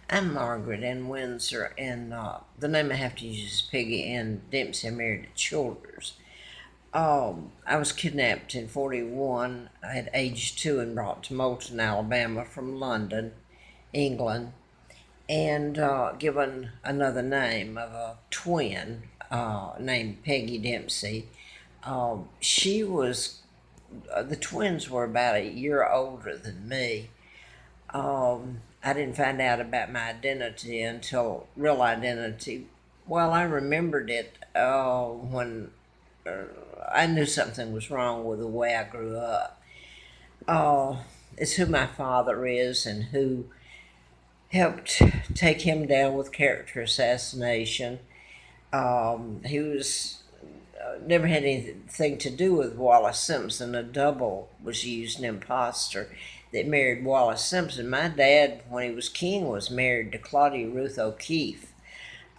I'm Margaret Ann Windsor, and the name I have to use is Peggy Ann Dempsey. I'm married to Childers. I was kidnapped in 41 at age 2 and brought to Moulton, Alabama from London, England, and given another name of a twin named Peggy Dempsey. She was, the twins were about a year older than me. I didn't find out about my identity until real identity. Well, I remembered it when I knew something was wrong with the way I grew up. Uh, it's who my father is and who helped take him down with character assassination. He was never had anything to do with Wallace Simpson. A double was used, an imposter that married Wallace Simpson. My dad, when he was king, was married to Claudia Ruth O'Keefe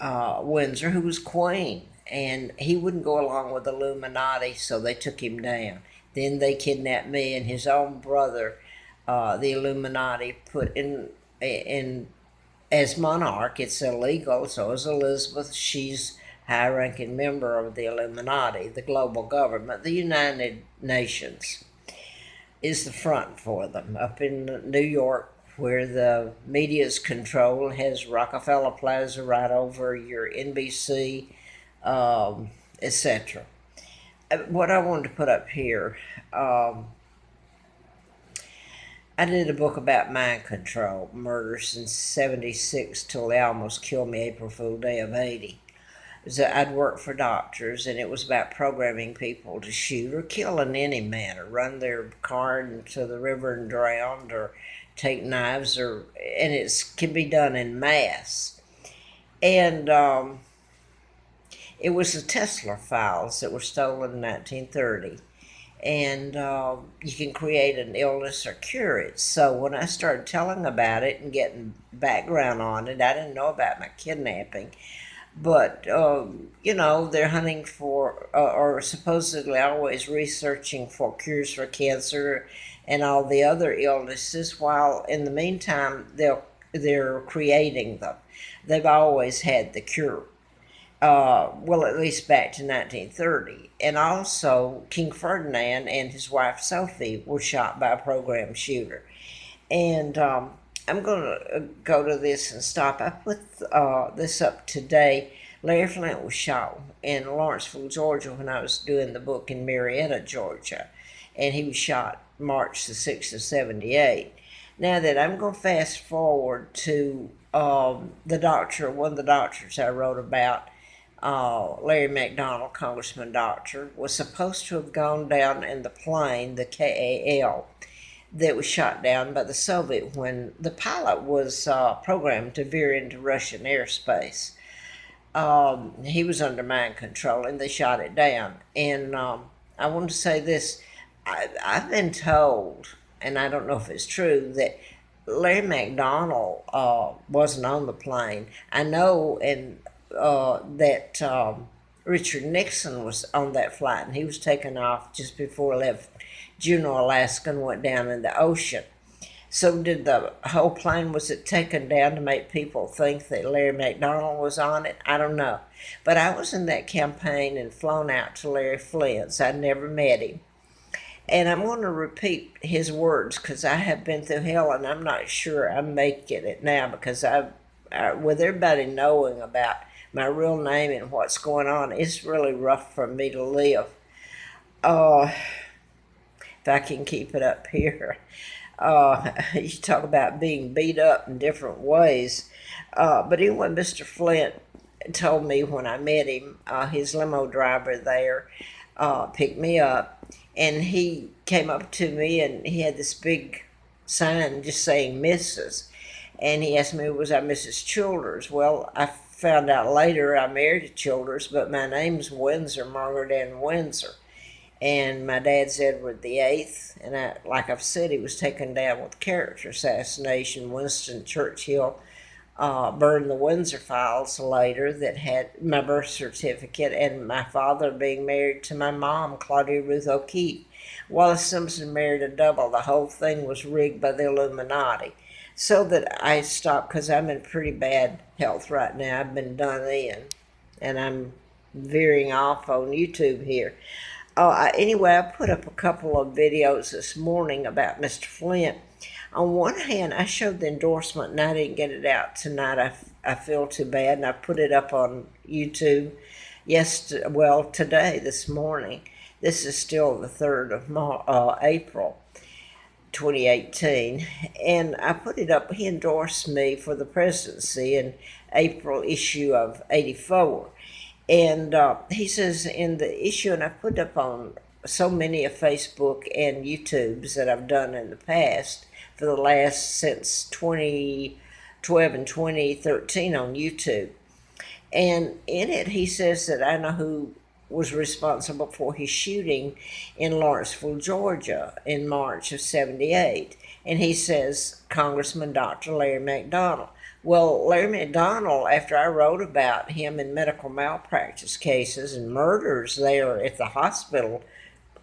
Windsor, who was queen, and he wouldn't go along with the Illuminati, so they took him down. Then they kidnapped me and his own brother. The Illuminati put in as monarch. It's illegal. So is Elizabeth. She's high-ranking member of the Illuminati, the global government. The United Nations is the front for them. Up in New York, where the media's control, has Rockefeller Plaza right over your NBC, etc. What I wanted to put up here, I did a book about mind control, murders in 76 till they almost killed me April Fool Day of 80. I'd worked for doctors, and it was about programming people to shoot or kill in any manner, run their car into the river and drown, or take knives, and it can be done in mass. And it was the Tesla files that were stolen in 1930. And you can create an illness or cure it. So when I started telling about it and getting background on it, I didn't know about my kidnapping. But, they're hunting for, or supposedly always researching for cures for cancer and all the other illnesses, while in the meantime, they're creating them. They've always had the cure. Well, at least back to 1930. And also, King Ferdinand and his wife Sophie were shot by a program shooter. And I'm going to go to this and stop. I put this up today. Larry Flynt was shot in Lawrenceville, Georgia, when I was doing the book in Marietta, Georgia. And he was shot March the 6th of 78. Now that I'm going to fast forward to one of the doctors I wrote about, Larry McDonald, Congressman Doctor, was supposed to have gone down in the plane, the KAL, that was shot down by the Soviet when the pilot was programmed to veer into Russian airspace. He was under mind control, and they shot it down. And I want to say this. I've been told, and I don't know if it's true, that Larry McDonald wasn't on the plane. I know that Richard Nixon was on that flight, and he was taken off just before he left Juneau, Alaska, and went down in the ocean. So did the whole plane, was it taken down to make people think that Larry McDonald was on it? I don't know. But I was in that campaign and flown out to Larry Flynt's. I'd never met him. And I'm going to repeat his words because I have been through hell, and I'm not sure I'm making it now because with everybody knowing about my real name and what's going on, it's really rough for me to live. If I can keep it up here. You talk about being beat up in different ways. But anyway, Mr. Flynt told me when I met him, his limo driver there picked me up, and he came up to me and he had this big sign just saying Mrs. And he asked me, was I Mrs. Childers? Well, I found out later I married to Childers, but my name's Windsor, Margaret Ann Windsor. And my dad's Edward the Eighth, and like I've said, he was taken down with character assassination. Winston Churchill burned the Windsor files later that had my birth certificate and my father being married to my mom, Claudia Ruth O'Keefe. Wallace Simpson married a double. The whole thing was rigged by the Illuminati. so that I stopped because I'm in pretty bad health right now. I've been done in, and I'm veering off on YouTube here. Anyway, I put up a couple of videos this morning about Mr. Flint. On one hand, I showed the endorsement and I didn't get it out tonight. I feel too bad, and I put it up on YouTube today, this morning. This is still the 3rd of April, 2018, and I put it up. He endorsed me for the presidency in April issue of 84. And he says in the issue, and I put up on so many of Facebook and YouTubes that I've done in the past for the last since 2012 and 2013 on YouTube. And in it, he says that I know who was responsible for his shooting in Lawrenceville, Georgia in March of 78. And he says Congressman Dr. Larry McDonald. Well, Larry McDonald, after I wrote about him in medical malpractice cases and murders there at the hospital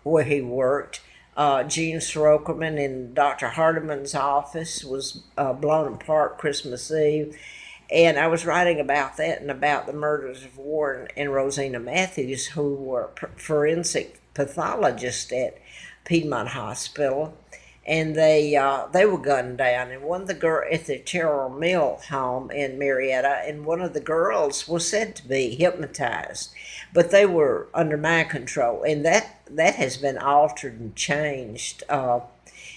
where he worked, Gene Sorokerman in Dr. Hardiman's office was blown apart Christmas Eve. And I was writing about that and about the murders of Warren and Rosina Matthews, who were forensic pathologists at Piedmont Hospital. And they were gunned down. And one of the girls at the Terrell Mill home in Marietta, and one of the girls was said to be hypnotized, but they were under my control, and that has been altered and changed.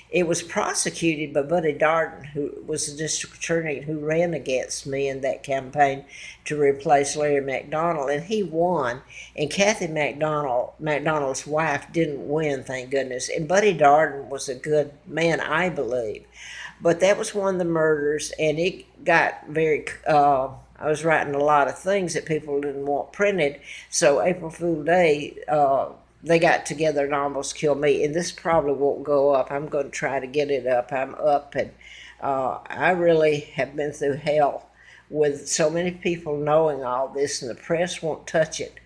It was prosecuted by Buddy Darden, who was the district attorney who ran against me in that campaign to replace Larry McDonald, and he won. And Kathy McDonald's wife, didn't win, thank goodness. And Buddy Darden was a good man, I believe. But that was one of the murders, and it got very... I was writing a lot of things that people didn't want printed, so April Fool Day... they got together and almost killed me, and this probably won't go up. I'm going to try to get it up. I'm up, and I really have been through hell with so many people knowing all this, and the press won't touch it.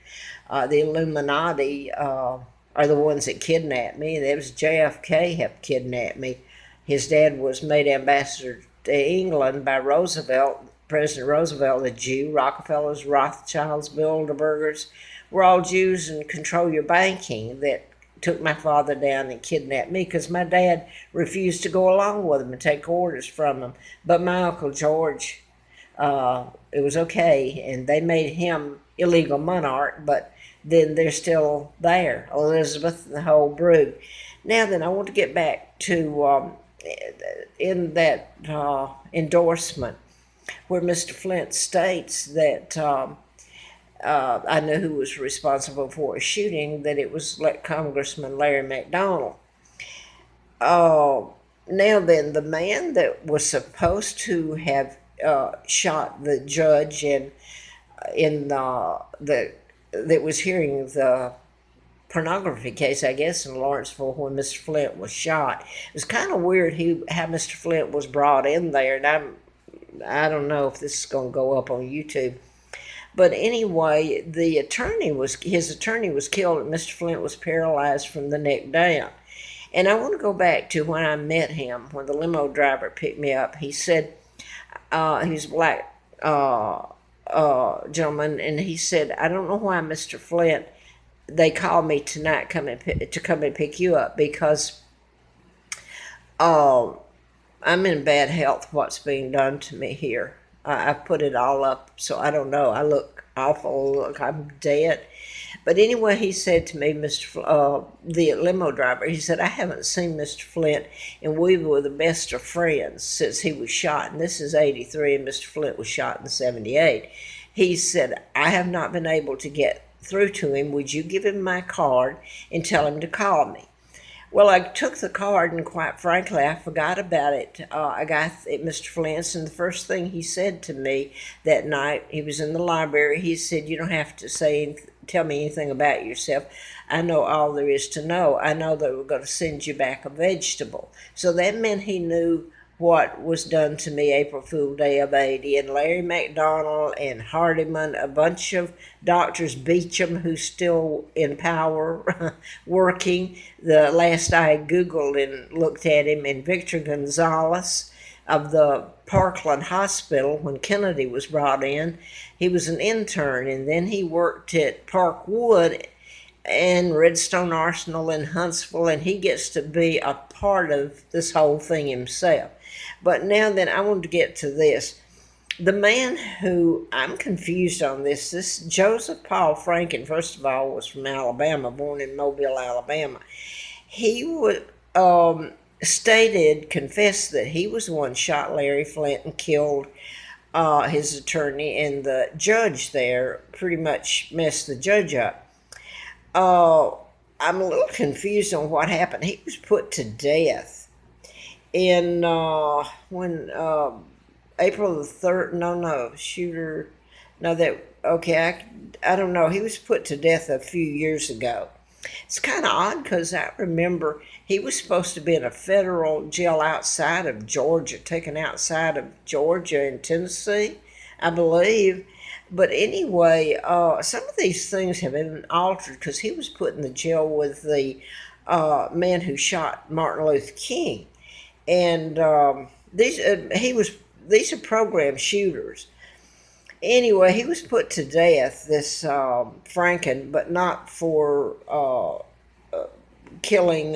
The Illuminati are the ones that kidnapped me. There was JFK helped kidnap me. His dad was made ambassador to England by Roosevelt, President Roosevelt, a Jew. Rockefellers, Rothschilds, Bilderbergers were all Jews, and control your banking that took my father down and kidnapped me because my dad refused to go along with him and take orders from him. But my Uncle George, it was okay, and they made him illegal monarch, but then they're still there, Elizabeth and the whole brood. Now then, I want to get back to in that endorsement where Mr. Flint states that I knew who was responsible for a shooting, that it was Congressman Larry McDonald. Now then, the man that was supposed to have shot the judge that was hearing the pornography case, I guess, in Lawrenceville when Mr. Flint was shot. It was kind of weird how Mr. Flint was brought in there, and I don't know if this is going to go up on YouTube. But anyway, his attorney was killed, and Mr. Flint was paralyzed from the neck down. And I want to go back to when I met him, when the limo driver picked me up. He said, he was a black gentleman, and he said, I don't know why, Mr. Flint, they called me tonight to come and pick you up, because I'm in bad health, what's being done to me here. I put it all up, so I don't know. I look awful. I'm dead. But anyway, he said to me, the limo driver, he said, I haven't seen Mr. Flint, and we were the best of friends since he was shot. And this is 83, and Mr. Flint was shot in 78. He said, I have not been able to get through to him. Would you give him my card and tell him to call me? Well, I took the card, and quite frankly, I forgot about it. I got at Mr. Flint's, and the first thing he said to me that night, he was in the library, he said, you don't have to tell me anything about yourself. I know all there is to know. I know that we're going to send you back a vegetable. So that meant he knew what was done to me April Fool Day of 80, and Larry McDonald and Hardiman, a bunch of doctors, Beecham, who's still in power, working. The last I Googled and looked at him, and Victor Gonzalez, of the Parkland Hospital when Kennedy was brought in. He was an intern, and then he worked at Parkwood and Redstone Arsenal in Huntsville, and he gets to be a part of this whole thing himself. But now then, I want to get to this. The man who, I'm confused on this Joseph Paul Franken, first of all, was from Alabama, born in Mobile, Alabama. He would confessed that he was the one who shot Larry Flint and killed his attorney, and the judge there pretty much messed the judge up. I'm a little confused on what happened. He was put to death in when April the 3rd. No, shooter. No, I don't know. He was put to death a few years ago. It's kind of odd because I remember he was supposed to be in a federal jail outside of Georgia, taken outside of Georgia and Tennessee, I believe. But anyway, some of these things have been altered because he was put in the jail with the man who shot Martin Luther King, and these are programmed shooters. Anyway, he was put to death, this Franken, but not for killing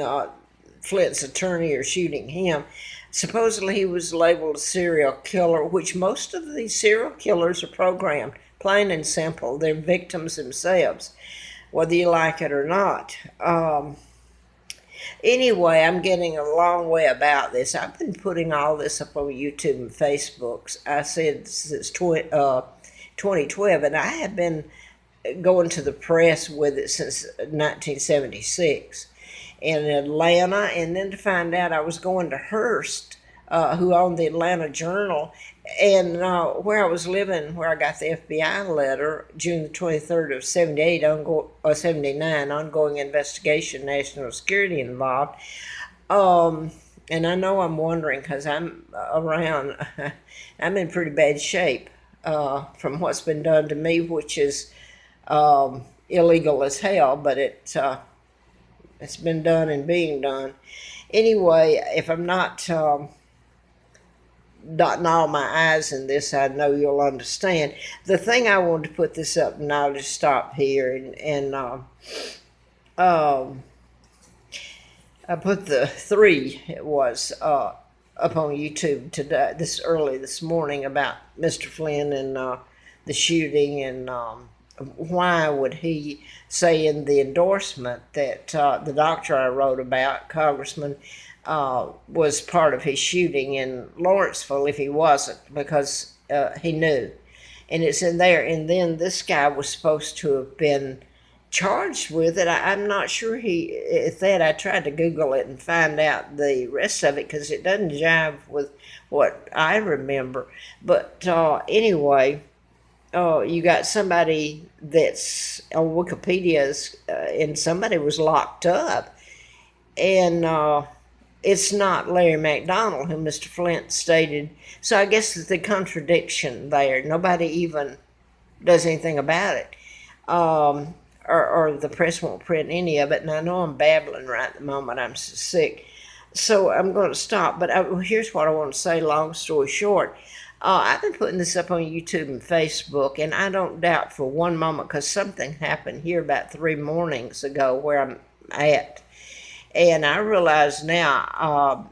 Flint's attorney or shooting him. Supposedly he was labeled a serial killer, which most of these serial killers are programmed, plain and simple. They're victims themselves, whether you like it or not. Anyway, I'm getting a long way about this. I've been putting all this up on YouTube and Facebook. I said since 2012, and I have been going to the press with it since 1976 in Atlanta, and then to find out I was going to Hearst, who owned the Atlanta Journal, and where I was living, where I got the FBI letter, June the 23rd of 79, ongoing investigation, national security involved. And I know I'm wondering because I'm around, I'm in pretty bad shape from what's been done to me, which is illegal as hell, but it's been done and being done. Anyway, if I'm not dotting all my I's in this, I know you'll understand. The thing I wanted to put this up, and I'll just stop here, and I put the 3, it was, up on YouTube today, this morning, about Mr. Flynn and the shooting, and why would he say in the endorsement that the doctor I wrote about, Congressman, was part of his shooting in Lawrenceville if he wasn't, because he knew. And it's in there. And then this guy was supposed to have been charged with it. I'm not sure if that. I tried to Google it and find out the rest of it because it doesn't jive with what I remember. But anyway, you got somebody that's on Wikipedia's, and somebody was locked up. And it's not Larry McDonald, who Mr. Flint stated. So I guess it's the contradiction there. Nobody even does anything about it. Or the press won't print any of it. And I know I'm babbling right at the moment. I'm sick. So I'm going to stop. But here's what I want to say, long story short. I've been putting this up on YouTube and Facebook, and I don't doubt for one moment, because something happened here about 3 mornings ago where I'm at. And I realize now,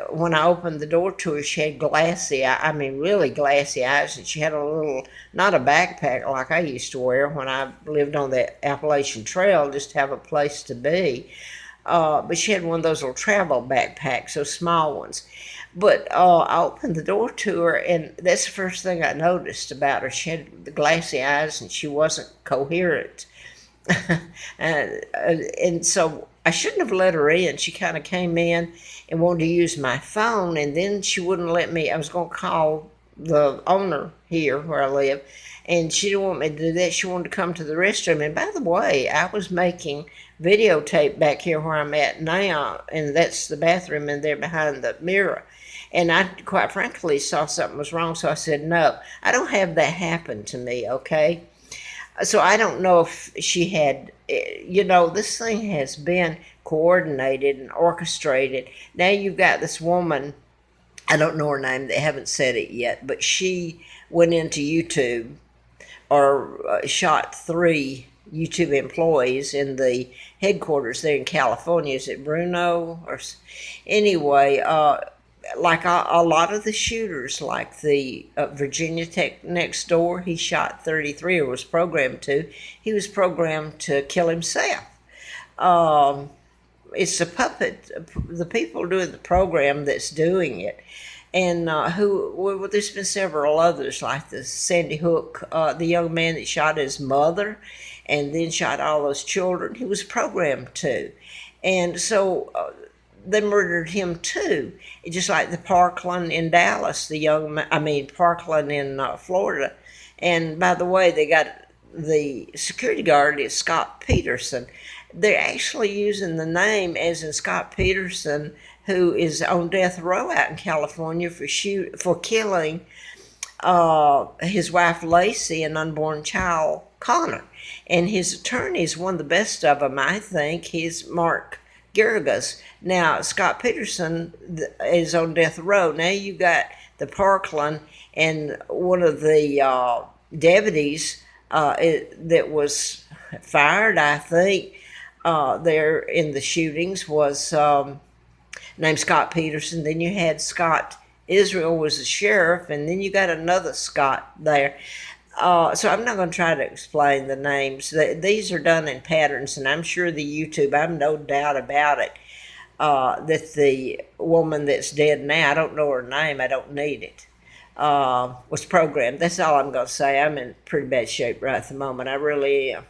when I opened the door to her, she had really glassy eyes, and she had a little, not a backpack like I used to wear when I lived on the Appalachian Trail, just to have a place to be. But she had one of those little travel backpacks, those small ones. But I opened the door to her, and that's the first thing I noticed about her. She had the glassy eyes, and she wasn't coherent. And so I shouldn't have let her in. She kind of came in and wanted to use my phone, and then she wouldn't let me. I was going to call the owner here where I live, and she didn't want me to do that. She wanted to come to the restroom. And by the way, I was making videotape back here where I'm at now, and that's the bathroom in there behind the mirror. And I, quite frankly, saw something was wrong, so I said, no, I don't have that happen to me, okay? So I don't know if she had, this thing has been coordinated and orchestrated. Now you've got this woman I don't know her name. They haven't said it yet, but she went into YouTube or shot 3 YouTube employees in the headquarters there in California. Is it Bruno or anyway? Like a lot of the shooters, like the Virginia Tech next door, he shot 33 or was programmed to. He was programmed to kill himself. Um, it's the puppet, the people doing the program that's doing it. And well, there's been several others, like the Sandy Hook, the young man that shot his mother and then shot all those children. He was programmed to. And so they murdered him too. Just like the Parkland in Dallas, Parkland in Florida. And by the way, they got the security guard is Scott Peterson. They're actually using the name as in Scott Peterson, who is on death row out in California for killing his wife Lacey and unborn child Connor. And his attorney is one of the best of them, I think. He's Mark Geragos. Now, Scott Peterson is on death row. Now you got the Parkland, and one of the deputies that was fired, I think, there in the shootings was named Scott Peterson. Then you had Scott Israel was the sheriff, and then you got another Scott there. So I'm not going to try to explain the names. These are done in patterns, and I'm sure the YouTube, I have no doubt about it, that the woman that's dead now, I don't know her name, I don't need it, was programmed. That's all I'm going to say. I'm in pretty bad shape right at the moment. I really am.